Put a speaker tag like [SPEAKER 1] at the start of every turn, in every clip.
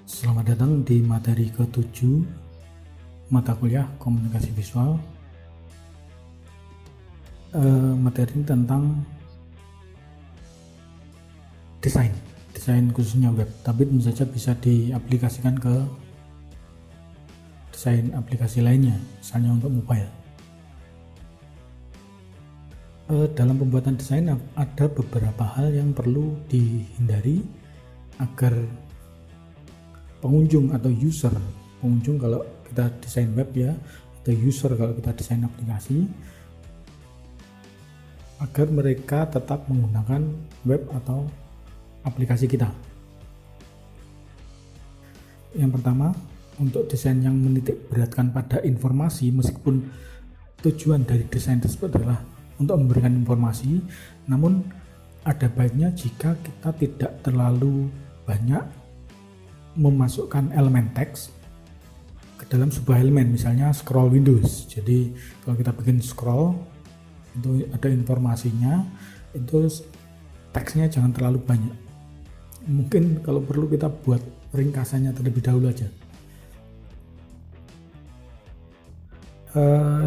[SPEAKER 1] Selamat datang di materi ke-7 mata kuliah komunikasi visual. Materi ini tentang desain khususnya web, tapi tentu saja bisa diaplikasikan ke desain aplikasi lainnya, misalnya untuk mobile. Dalam pembuatan desain ada beberapa hal yang perlu dihindari agar pengunjung atau pengunjung kalau kita desain web ya, atau user kalau kita desain aplikasi, agar mereka tetap menggunakan web atau aplikasi kita. Yang pertama, untuk desain yang menitik beratkan pada informasi, meskipun tujuan dari desain tersebut adalah untuk memberikan informasi, namun ada baiknya jika kita tidak terlalu banyak memasukkan elemen teks ke dalam sebuah elemen, misalnya scroll windows. Jadi kalau kita bikin scroll itu ada informasinya, itu teksnya jangan terlalu banyak. Mungkin kalau perlu kita buat ringkasannya terlebih dahulu aja.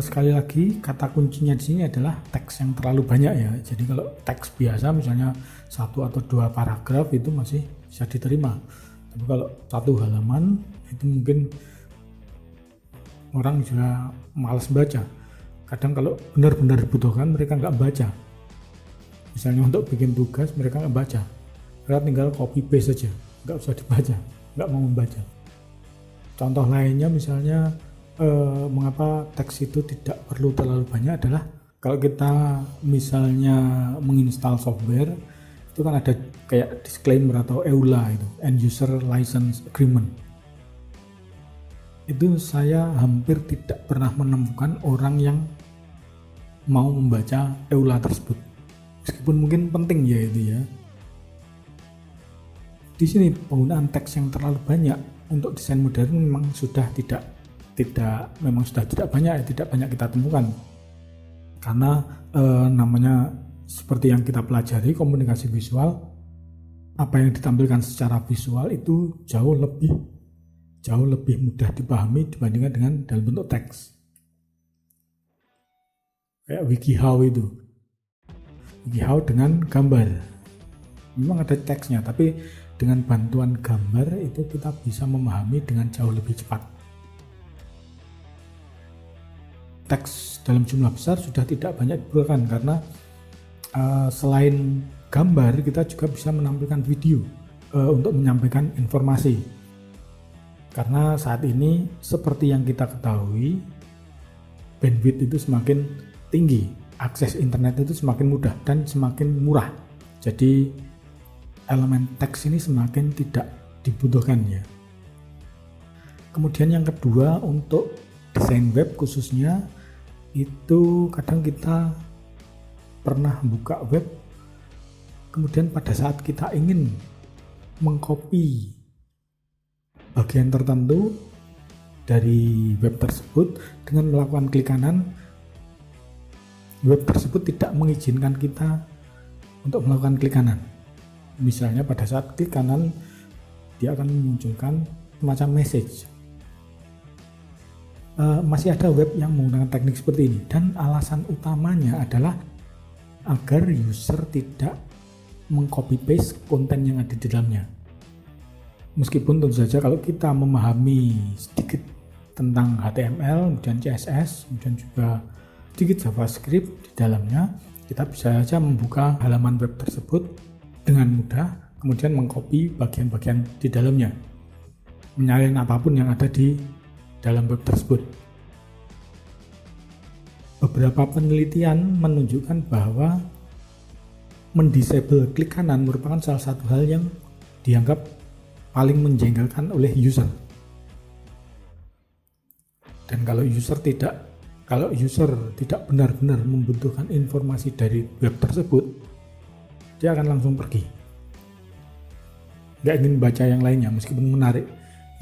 [SPEAKER 1] Sekali lagi, kata kuncinya di sini adalah teks yang terlalu banyak ya. Jadi kalau teks biasa misalnya 1 atau 2 paragraf itu masih bisa diterima. Tapi kalau 1 halaman itu mungkin orang juga malas baca. Kadang kalau benar-benar dibutuhkan mereka nggak baca. Misalnya untuk bikin tugas mereka nggak baca. Mereka tinggal copy paste saja, nggak usah dibaca, nggak mau membaca. Contoh lainnya misalnya mengapa teks itu tidak perlu terlalu banyak adalah kalau kita misalnya menginstal software itu kan ada kayak disclaimer atau EULA, itu End User License Agreement. Itu saya hampir tidak pernah menemukan orang yang mau membaca EULA tersebut, meskipun mungkin penting ya itu ya. Di sini penggunaan teks yang terlalu banyak untuk desain modern memang sudah tidak banyak kita temukan, karena namanya seperti yang kita pelajari komunikasi visual, apa yang ditampilkan secara visual itu jauh lebih mudah dipahami dibandingkan dengan dalam bentuk teks. Kayak WikiHow dengan gambar, memang ada teksnya, tapi dengan bantuan gambar itu kita bisa memahami dengan jauh lebih cepat. Teks dalam jumlah besar sudah tidak banyak diperlukan karena selain gambar kita juga bisa menampilkan video untuk menyampaikan informasi. Karena saat ini seperti yang kita ketahui, bandwidth itu semakin tinggi, akses internet itu semakin mudah dan semakin murah. Jadi elemen teks ini semakin tidak dibutuhkan ya. Kemudian yang kedua, untuk desain web khususnya, itu kadang kita pernah buka web, kemudian pada saat kita ingin mengcopy bagian tertentu dari web tersebut dengan melakukan klik kanan, web tersebut tidak mengizinkan kita untuk melakukan klik kanan. Misalnya pada saat klik kanan dia akan memunculkan semacam message. Masih ada web yang menggunakan teknik seperti ini, dan alasan utamanya adalah agar user tidak mengcopy paste konten yang ada di dalamnya. Meskipun tentu saja kalau kita memahami sedikit tentang HTML, kemudian CSS, kemudian juga sedikit JavaScript di dalamnya, kita bisa saja membuka halaman web tersebut dengan mudah, kemudian mengcopy bagian-bagian di dalamnya, menyalin apapun yang ada di dalam web tersebut. Beberapa penelitian menunjukkan bahwa mendisable klik kanan merupakan salah satu hal yang dianggap paling menjengkelkan oleh user. Dan kalau user tidak benar-benar membutuhkan informasi dari web tersebut, dia akan langsung pergi. Nggak ingin baca yang lainnya meskipun menarik,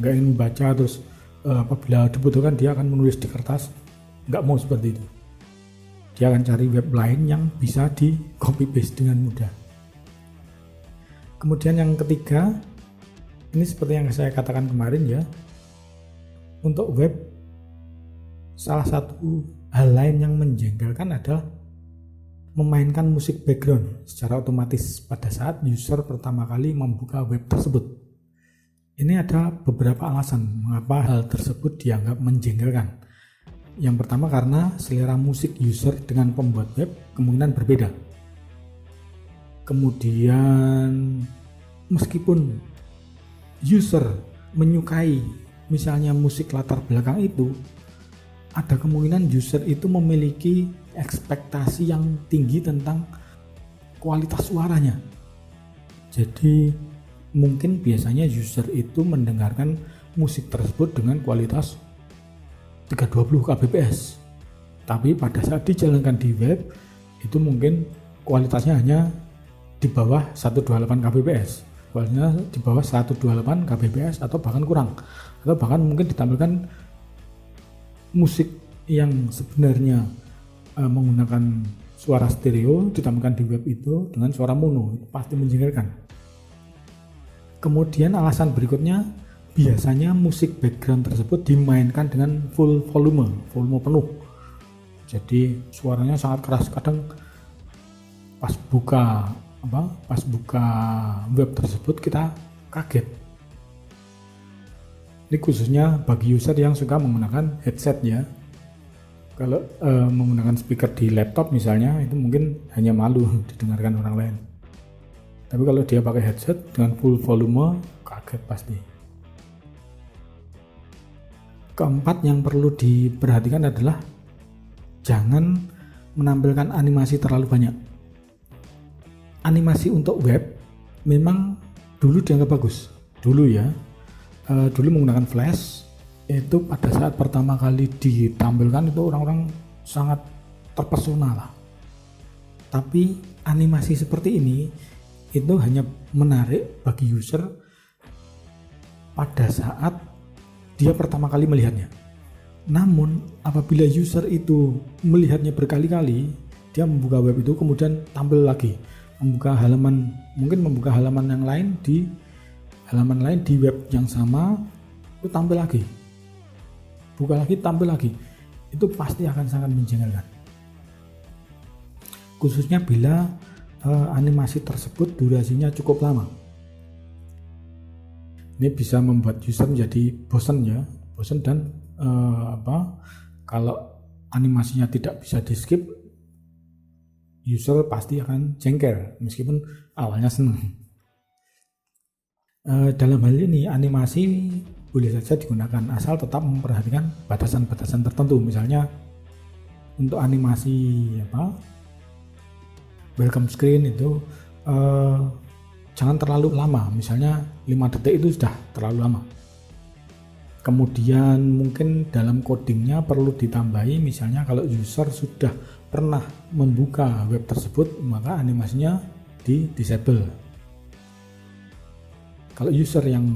[SPEAKER 1] nggak ingin baca terus apabila dibutuhkan dia akan menulis di kertas. Nggak mau seperti itu. Dia akan cari web lain yang bisa di copy paste dengan mudah. Kemudian yang ketiga, Ini seperti yang saya katakan kemarin ya, untuk web salah satu hal lain yang menjengkelkan adalah memainkan musik background secara otomatis pada saat user pertama kali membuka web tersebut. Ini ada beberapa alasan mengapa hal tersebut dianggap menjengkelkan. Yang pertama karena selera musik user dengan pembuat web kemungkinan berbeda. Kemudian meskipun user menyukai misalnya musik latar belakang itu, ada kemungkinan user itu memiliki ekspektasi yang tinggi tentang kualitas suaranya. Jadi mungkin biasanya user itu mendengarkan musik tersebut dengan kualitas 320 kbps, tapi pada saat dijalankan di web itu mungkin kualitasnya hanya di bawah 128 kbps, kualitasnya di bawah 128 kbps atau bahkan kurang, atau bahkan mungkin ditampilkan musik yang sebenarnya menggunakan suara stereo ditampilkan di web itu dengan suara mono, itu pasti menjengkelkan. Kemudian alasan berikutnya, biasanya musik background tersebut dimainkan dengan full volume penuh. Jadi suaranya sangat keras, kadang pas buka web tersebut kita kaget. Ini khususnya bagi user yang suka menggunakan headset ya. Kalau menggunakan speaker di laptop misalnya, itu mungkin hanya malu didengarkan orang lain. Tapi kalau dia pakai headset dengan full volume, kaget pasti. Keempat yang perlu diperhatikan adalah jangan menampilkan animasi terlalu banyak. Animasi untuk web memang dulu dianggap bagus. Dulu ya, dulu menggunakan Flash, itu pada saat pertama kali ditampilkan itu orang-orang sangat terpesona lah. Tapi animasi seperti ini itu hanya menarik bagi user pada saat dia pertama kali melihatnya. Namun apabila user itu melihatnya berkali-kali, dia membuka web itu kemudian tampil lagi, membuka halaman yang lain di halaman lain di web yang sama, itu tampil lagi, buka lagi, tampil lagi, itu pasti akan sangat menjengkelkan. Khususnya bila animasi tersebut durasinya cukup lama. Ini bisa membuat user menjadi bosan dan kalau animasinya tidak bisa di skip, user pasti akan jengkel meskipun awalnya senang. Dalam hal ini animasi boleh saja digunakan asal tetap memperhatikan batasan-batasan tertentu. Misalnya untuk animasi welcome screen itu jangan terlalu lama, misalnya 5 detik itu sudah terlalu lama. Kemudian mungkin dalam codingnya perlu ditambahi, misalnya kalau user sudah pernah membuka web tersebut maka animasinya di disable. Kalau user yang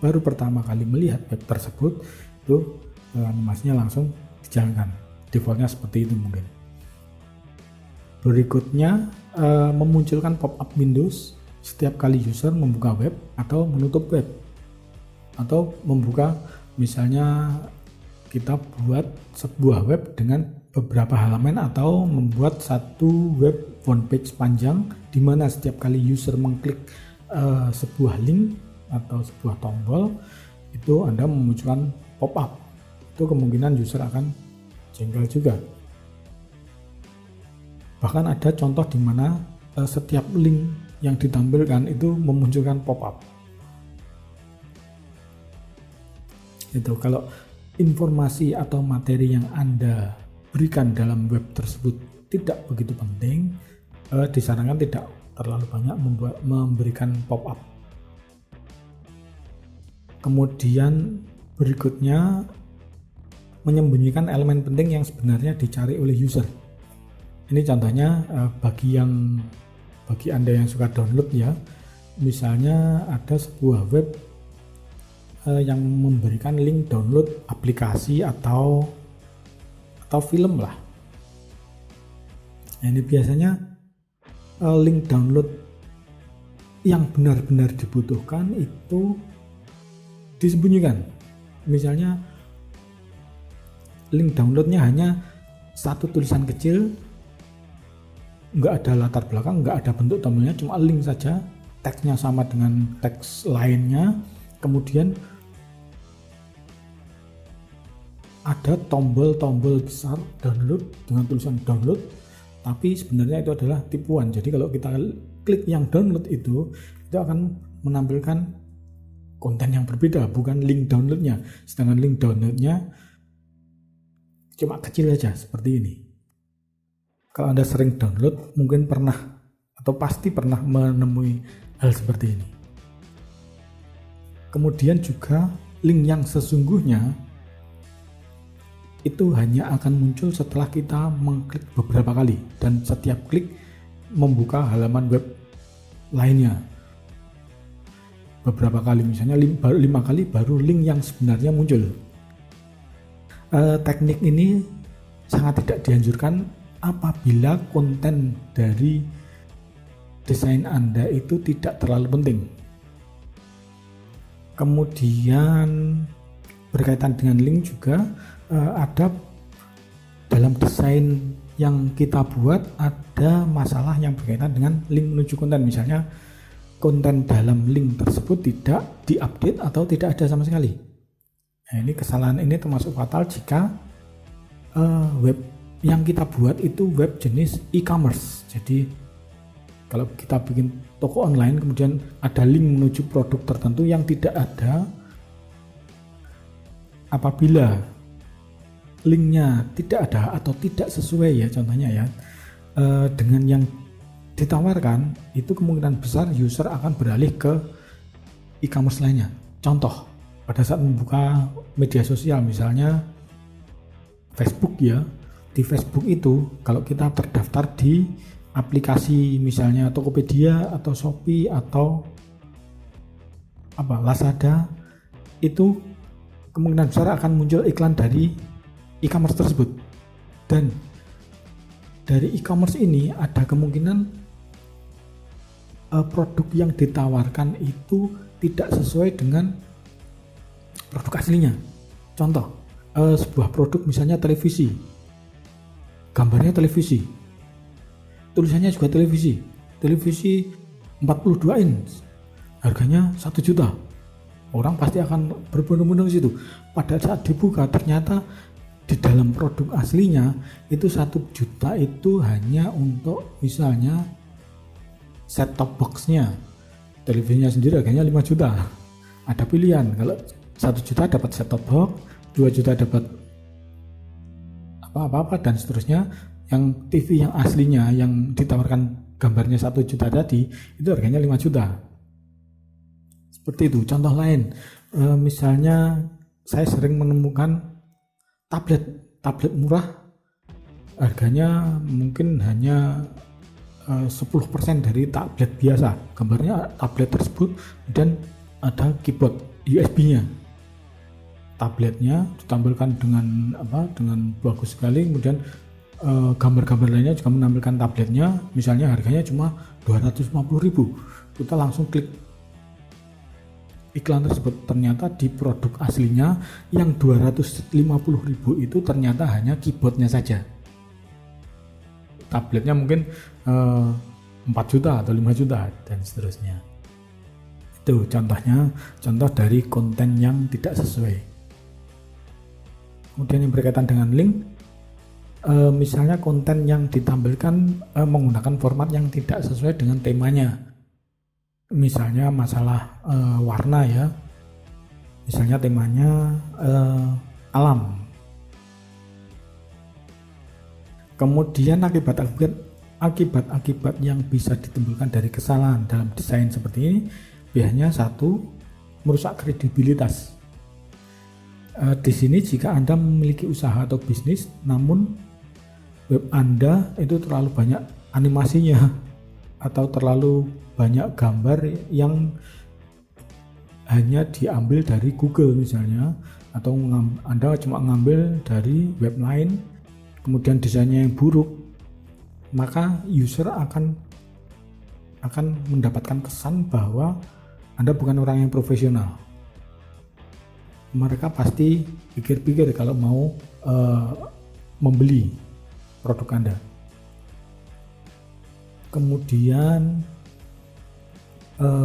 [SPEAKER 1] baru pertama kali melihat web tersebut itu animasinya langsung dijalankan, defaultnya seperti itu mungkin. Berikutnya memunculkan pop-up Windows setiap kali user membuka web atau menutup web, atau membuka, misalnya kita buat sebuah web dengan beberapa halaman atau membuat satu web front page panjang di mana setiap kali user mengklik sebuah link atau sebuah tombol itu Anda memunculkan pop-up, itu kemungkinan user akan jengkel juga. Bahkan ada contoh di mana setiap link yang ditampilkan itu memunculkan pop-up. Itu kalau informasi atau materi yang Anda berikan dalam web tersebut tidak begitu penting, disarankan tidak terlalu banyak memberikan pop-up. Kemudian berikutnya menyembunyikan elemen penting yang sebenarnya dicari oleh user. Ini contohnya bagi Anda yang suka download ya, misalnya ada sebuah web yang memberikan link download aplikasi atau film lah. Nah, ini biasanya link download yang benar-benar dibutuhkan itu disembunyikan. Misalnya link downloadnya hanya satu tulisan kecil, nggak ada latar belakang, nggak ada bentuk thumbnailnya, cuma link saja, teksnya sama dengan teks lainnya, kemudian ada tombol-tombol besar download dengan tulisan download, tapi sebenarnya itu adalah tipuan. Jadi kalau kita klik yang download itu akan menampilkan konten yang berbeda, bukan link downloadnya. Sedangkan link downloadnya cuma kecil aja seperti ini. Kalau Anda sering download, mungkin pernah atau pasti pernah menemui hal seperti ini. Kemudian juga link yang sesungguhnya itu hanya akan muncul setelah kita mengklik beberapa kali, dan setiap klik membuka halaman web lainnya beberapa kali, misalnya 5 kali baru link yang sebenarnya muncul. Teknik ini sangat tidak dianjurkan apabila konten dari desain Anda itu tidak terlalu penting. Kemudian berkaitan dengan link juga, ada dalam desain yang kita buat ada masalah yang berkaitan dengan link menuju konten. Misalnya konten dalam link tersebut tidak diupdate atau tidak ada sama sekali. Nah, ini kesalahan ini termasuk fatal jika web yang kita buat itu web jenis e-commerce. Jadi kalau kita bikin toko online kemudian ada link menuju produk tertentu yang tidak ada, apabila linknya tidak ada atau tidak sesuai ya, contohnya ya, dengan yang ditawarkan, itu kemungkinan besar user akan beralih ke e-commerce lainnya. Contoh, pada saat membuka media sosial misalnya Facebook ya, di Facebook itu kalau kita terdaftar di aplikasi misalnya Tokopedia atau Shopee atau Lazada, itu kemungkinan besar akan muncul iklan dari e-commerce tersebut, dan dari e-commerce ini ada kemungkinan produk yang ditawarkan itu tidak sesuai dengan produk aslinya. Contoh, sebuah produk misalnya televisi, gambarnya televisi, tulisannya juga televisi 42 inch, harganya 1 juta. Orang pasti akan berbondong-bondong di situ. Pada saat dibuka ternyata di dalam produk aslinya itu 1 juta itu hanya untuk misalnya set top boxnya, televisinya sendiri harganya 5 juta. Ada pilihan, kalau 1 juta dapat set top box, 2 juta dapat apa-apa dan seterusnya. Yang TV yang aslinya yang ditawarkan gambarnya 1 juta tadi itu harganya 5 juta. Seperti itu. Contoh lain, misalnya saya sering menemukan tablet murah, harganya mungkin hanya 10% dari tablet biasa. Gambarnya tablet tersebut dan ada keyboard USB-nya. Tabletnya ditampilkan dengan bagus sekali, kemudian gambar-gambar lainnya juga menampilkan tabletnya, misalnya harganya cuma 250.000. Kita langsung klik iklan tersebut, ternyata di produk aslinya yang 250.000 itu ternyata hanya keyboardnya saja. Tabletnya mungkin 4 juta atau 5 juta dan seterusnya. Itu contoh dari konten yang tidak sesuai. Kemudian yang berkaitan dengan link, misalnya konten yang ditampilkan menggunakan format yang tidak sesuai dengan temanya. Misalnya masalah warna ya, misalnya temanya alam. Kemudian akibat-akibat yang bisa ditimbulkan dari kesalahan dalam desain seperti ini biasanya 1, merusak kredibilitas. Di sini jika Anda memiliki usaha atau bisnis namun web Anda itu terlalu banyak animasinya atau terlalu banyak gambar yang hanya diambil dari Google misalnya, atau Anda cuma ngambil dari web lain, kemudian desainnya yang buruk, maka user akan akan mendapatkan kesan bahwa Anda bukan orang yang profesional. Mereka pasti pikir-pikir kalau mau membeli produk Anda. Kemudian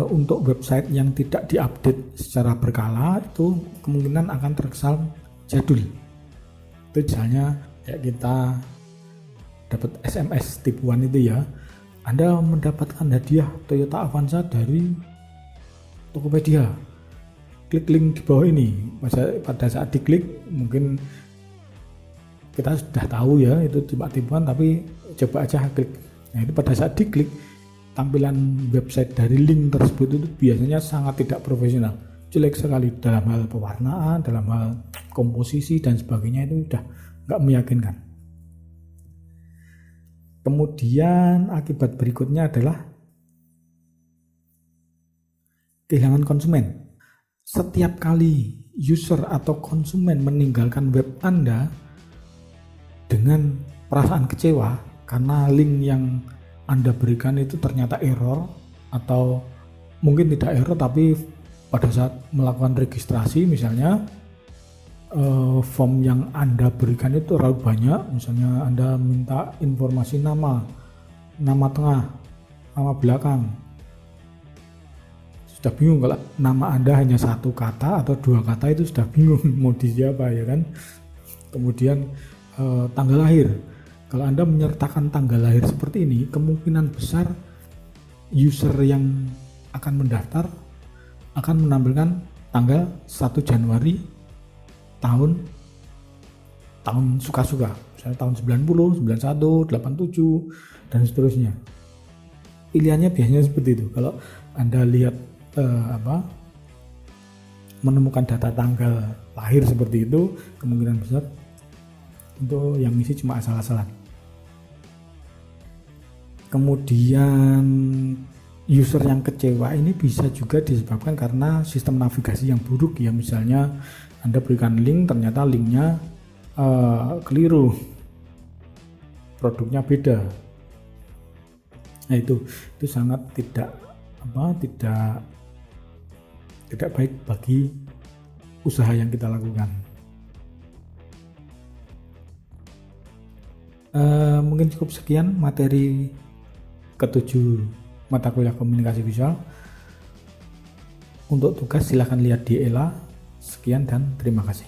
[SPEAKER 1] untuk website yang tidak diupdate secara berkala itu kemungkinan akan terkesan jadul. Itu misalnya kayak kita dapat SMS tipuan itu ya, Anda mendapatkan hadiah Toyota Avanza dari Tokopedia, klik link di bawah ini. Pada saat diklik mungkin kita sudah tahu ya itu cuma tipuan, tapi coba aja klik. Nah itu pada saat diklik, tampilan website dari link tersebut itu biasanya sangat tidak profesional, jelek sekali dalam hal pewarnaan, dalam hal komposisi dan sebagainya, itu udah nggak meyakinkan. Kemudian akibat berikutnya adalah kehilangan konsumen. Setiap kali user atau konsumen meninggalkan web Anda dengan perasaan kecewa karena link yang Anda berikan itu ternyata error, atau mungkin tidak error tapi pada saat melakukan registrasi misalnya form yang Anda berikan itu terlalu banyak, misalnya Anda minta informasi nama tengah, nama belakang, sudah bingung. Kalau nama Anda hanya satu kata atau dua kata itu sudah bingung mau di siapa ya kan. Kemudian tanggal lahir, kalau Anda menyertakan tanggal lahir seperti ini, kemungkinan besar user yang akan mendaftar akan menampilkan tanggal 1 Januari tahun suka-suka, misalnya tahun 90, 91, 87 dan seterusnya. Pilihannya biasanya seperti itu. Kalau Anda lihat menemukan data tanggal lahir seperti itu, kemungkinan besar itu yang isi cuma asal-asalan. Kemudian user yang kecewa ini bisa juga disebabkan karena sistem navigasi yang buruk ya, misalnya Anda berikan link, ternyata linknya keliru, produknya beda. Nah itu sangat tidak baik bagi usaha yang kita lakukan. Mungkin cukup sekian materi ke-7 mata kuliah komunikasi visual. Untuk tugas silahkan lihat di ELA. Sekian dan terima kasih.